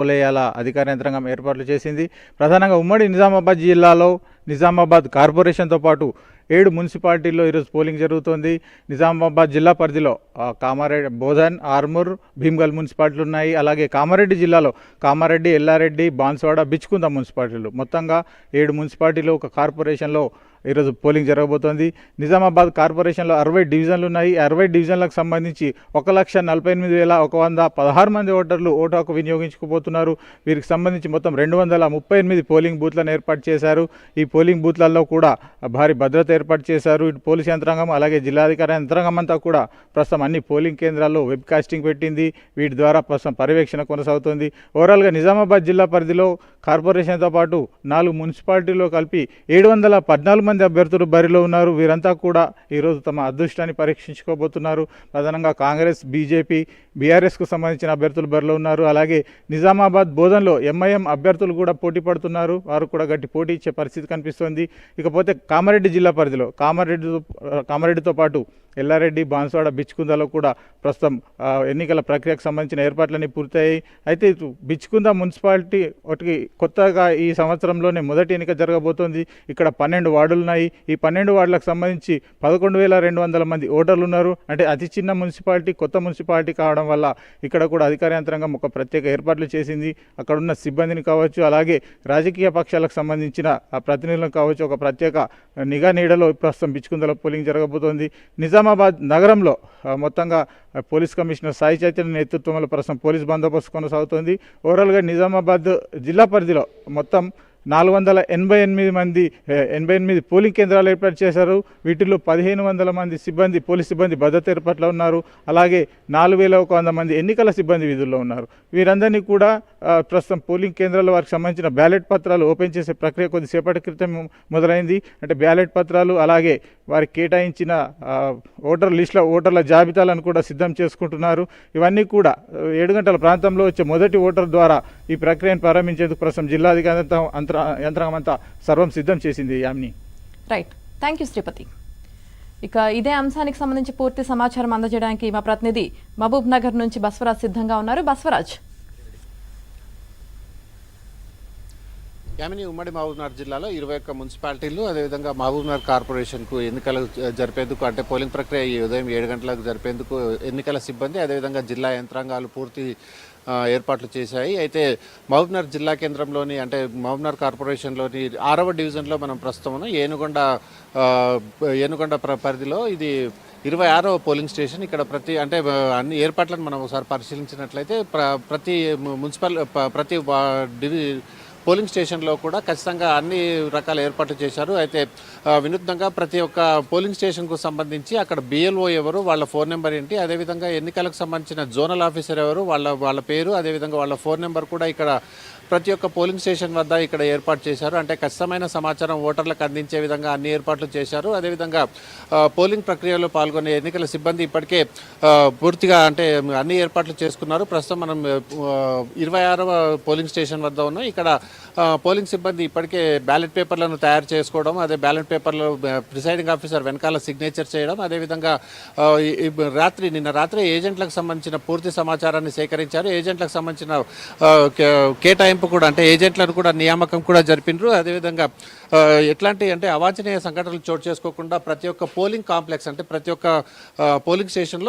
పోలేయాల అధికార యంత్రాంగం ఏర్పాట్లు చేసింది. ప్రధానంగా ఉమ్మడి నిజామాబాద్ జిల్లాలో నిజామాబాద్ కార్పొరేషన్తో పాటు 7 మున్సిపాలిటీల్లో ఈరోజు పోలింగ్ జరుగుతోంది. నిజామాబాద్ జిల్లా పరిధిలో కామారెడ్డి, బోధన్, ఆర్మూర్, భీమ్గల్ మున్సిపాలిటీలు ఉన్నాయి. అలాగే కామారెడ్డి జిల్లాలో కామారెడ్డి, ఎల్లారెడ్డి, బాన్స్వాడ, బిచ్కుంద మున్సిపాలిటీలు, మొత్తంగా 7 మున్సిపాలిటీలు ఒక కార్పొరేషన్లో ఈరోజు పోలింగ్ జరగబోతోంది. నిజామాబాద్ కార్పొరేషన్లో 60 డివిజన్లు ఉన్నాయి. 60 డివిజన్లకు సంబంధించి 1,48,116 మంది ఓటర్లు ఓటు హక్కు వినియోగించుకోబోతున్నారు. వీరికి సంబంధించి మొత్తం 238 పోలింగ్ బూత్లను ఏర్పాటు చేశారు. ఈ పోలింగ్ బూత్లలో కూడా భారీ భద్రత ఏర్పాటు చేశారు. ఇటు పోలీస్ యంత్రాంగం అలాగే జిల్లాధికారి యంత్రాంగం అంతా కూడా ప్రస్తుతం అన్ని పోలింగ్ కేంద్రాల్లో వెబ్ కాస్టింగ్ పెట్టింది. వీటి ద్వారా ప్రస్తుతం పర్యవేక్షణ కొనసాగుతుంది. ఓవరాల్గా నిజామాబాద్ జిల్లా పరిధిలో కార్పొరేషన్తో పాటు 4 మున్సిపాలిటీల్లో కలిపి 714 మంది అభ్యర్థులు బరిలో ఉన్నారు. వీరంతా కూడా ఈరోజు తమ అదృష్టాన్ని పరీక్షించుకోబోతున్నారు. ప్రధానంగా కాంగ్రెస్, బీజేపీ, బీఆర్ఎస్కు సంబంధించిన అభ్యర్థులు బరిలో ఉన్నారు. అలాగే నిజామాబాద్ బోధన్లో ఎంఐఎం అభ్యర్థులు కూడా పోటీ పడుతున్నారు. వారు కూడా గట్టి పోటీ ఇచ్చే పరిస్థితి కనిపిస్తోంది. ఇకపోతే కామారెడ్డి జిల్లా పరిధిలో కామారెడ్డితో పాటు ఎల్లారెడ్డి, బాన్స్వాడ, బిచ్కుందలో కూడా ప్రస్తుతం ఎన్నికల ప్రక్రియకు సంబంధించిన ఏర్పాట్లన్నీ పూర్తయ్యాయి. అయితే బిచ్కుంద మున్సిపాలిటీ ఒకటి కొత్తగా ఈ సంవత్సరంలోనే మొదటి ఎన్నిక జరగబోతోంది. ఇక్కడ 12 వార్డులు ఉన్నాయి. ఈ 12 వార్డులకు సంబంధించి 11,200 మంది ఓటర్లు ఉన్నారు. అంటే అతి చిన్న మున్సిపాలిటీ, కొత్త మున్సిపాలిటీ కావడం వల్ల ఇక్కడ కూడా అధికార యంత్రాంగం ఒక ప్రత్యేక ఏర్పాట్లు చేసింది. అక్కడ ఉన్న సిబ్బందిని కావచ్చు, అలాగే రాజకీయ పక్షాలకు సంబంధించిన ఆ ప్రతినిధులను కావచ్చు, ఒక ప్రత్యేక నిఘా నీడలో ప్రస్తుతం బిచ్కుందలో పోలింగ్ జరగబోతోంది. నిజామాబాద్ నగరంలో మొత్తంగా పోలీస్ కమిషనర్ సాయి చైతన్య నేతృత్వంలో ప్రస్తుతం పోలీస్ బందోబస్తు కొనసాగుతోంది. ఓవరాల్గా నిజామాబాద్ జిల్లా పరిధిలో మొత్తం 488 పోలింగ్ కేంద్రాలు ఏర్పాటు చేశారు. వీటిలో 1,500 మంది సిబ్బంది, పోలీస్ సిబ్బంది భద్రత ఏర్పాట్లో ఉన్నారు. అలాగే 4,100 మంది ఎన్నికల సిబ్బంది విధుల్లో ఉన్నారు. వీరందరినీ కూడా ప్రస్తుతం పోలింగ్ కేంద్రాల్లో వారికి సంబంధించిన బ్యాలెట్ పత్రాలు ఓపెన్ చేసే ప్రక్రియ కొద్దిసేపటి క్రితం మొదలైంది. అంటే బ్యాలెట్ పత్రాలు అలాగే వారికి కేటాయించిన ఓటర్ లిస్టుల ఓటర్ల జాబితాలను కూడా సిద్ధం చేసుకుంటున్నారు. ఇవన్నీ కూడా 7 గంటల ప్రాంతంలో వచ్చే మొదటి ఓటర్ ద్వారా ఈ ప్రక్రియను ప్రారంభించేందుకు ప్రస్తుతం జిల్లాధికారి యంత్రాంగం అంతా సర్వం సిద్ధం చేసింది. Yamini, right, thank you Sripati. ఇక ఇదే అంశానికి సంబంధించి పూర్తి సమాచారం అందజేయడానికి మా ప్రతినిధి మహబూబ్ నగర్ నుంచి బస్వరాజ్ సిద్ధంగా ఉన్నారు. బస్వరాజ్. యామిని, ఉమ్మడి మహబూబ్నగర్ జిల్లాలో 21 మున్సిపాలిటీలు, అదేవిధంగా మహబూబ్నగర్ కార్పొరేషన్కు ఎన్నికలు జరిపేందుకు, అంటే పోలింగ్ ప్రక్రియ ఈ ఉదయం 7 గంటలకు జరిపేందుకు ఎన్నికల సిబ్బంది అదేవిధంగా జిల్లా యంత్రాంగాలు పూర్తి ఏర్పాట్లు చేశాయి. అయితే మహబూబ్నగర్ జిల్లా కేంద్రంలోని, అంటే మహబూబ్నగర్ కార్పొరేషన్లోని 6వ డివిజన్లో మనం ప్రస్తుతం ఏనుగొండ పరిధిలో ఇది 26వ పోలింగ్ స్టేషన్. ఇక్కడ అన్ని ఏర్పాట్లను మనం ఒకసారి పరిశీలించినట్లయితే ప్రతి పోలింగ్ స్టేషన్లో కూడా ఖచ్చితంగా అన్ని రకాల ఏర్పాట్లు చేశారు. అయితే వినూత్నంగా ప్రతి ఒక్క పోలింగ్ స్టేషన్కు సంబంధించి అక్కడ బిఎల్ఓ ఎవరు, వాళ్ళ ఫోన్ నెంబర్ ఏంటి, అదేవిధంగా ఎన్నికలకు సంబంధించిన జోనల్ ఆఫీసర్ ఎవరు, వాళ్ళ పేరు, అదేవిధంగా వాళ్ళ ఫోన్ నెంబర్ కూడా ఇక్కడ ప్రతి ఒక్క పోలింగ్ స్టేషన్ వద్ద ఇక్కడ ఏర్పాటు చేశారు. అంటే ఖచ్చితమైన సమాచారం ఓటర్లకు అందించే విధంగా అన్ని ఏర్పాట్లు చేశారు. అదేవిధంగా పోలింగ్ ప్రక్రియలో పాల్గొనే ఎన్నికల సిబ్బంది ఇప్పటికే పూర్తిగా అన్ని ఏర్పాట్లు చేసుకున్నారు. ప్రస్తుతం మనం 26వ పోలింగ్ స్టేషన్ వద్ద ఉన్నాం. ఇక్కడ పోలింగ్ సిబ్బంది ఇప్పటికే బ్యాలెట్ పేపర్లను తయారు చేసుకోవడం, అదే బ్యాలెట్ పేపర్లో ప్రిసైడింగ్ ఆఫీసర్ వెనకాల సిగ్నేచర్ చేయడం, అదేవిధంగా నిన్న రాత్రి ఏజెంట్లకు సంబంధించిన పూర్తి సమాచారాన్ని సేకరించారు. ఏజెంట్లకు సంబంధించిన కేటాయింపు కూడా, అంటే ఏజెంట్లను కూడా నియామకం కూడా జరిపినారు. అదేవిధంగా ఎట్లాంటి అవాంఛనీయ సంఘటనలు చోటు చేసుకోకుండా ప్రతి ఒక్క పోలింగ్ కాంప్లెక్స్, అంటే ప్రతి ఒక్క పోలింగ్ స్టేషన్లో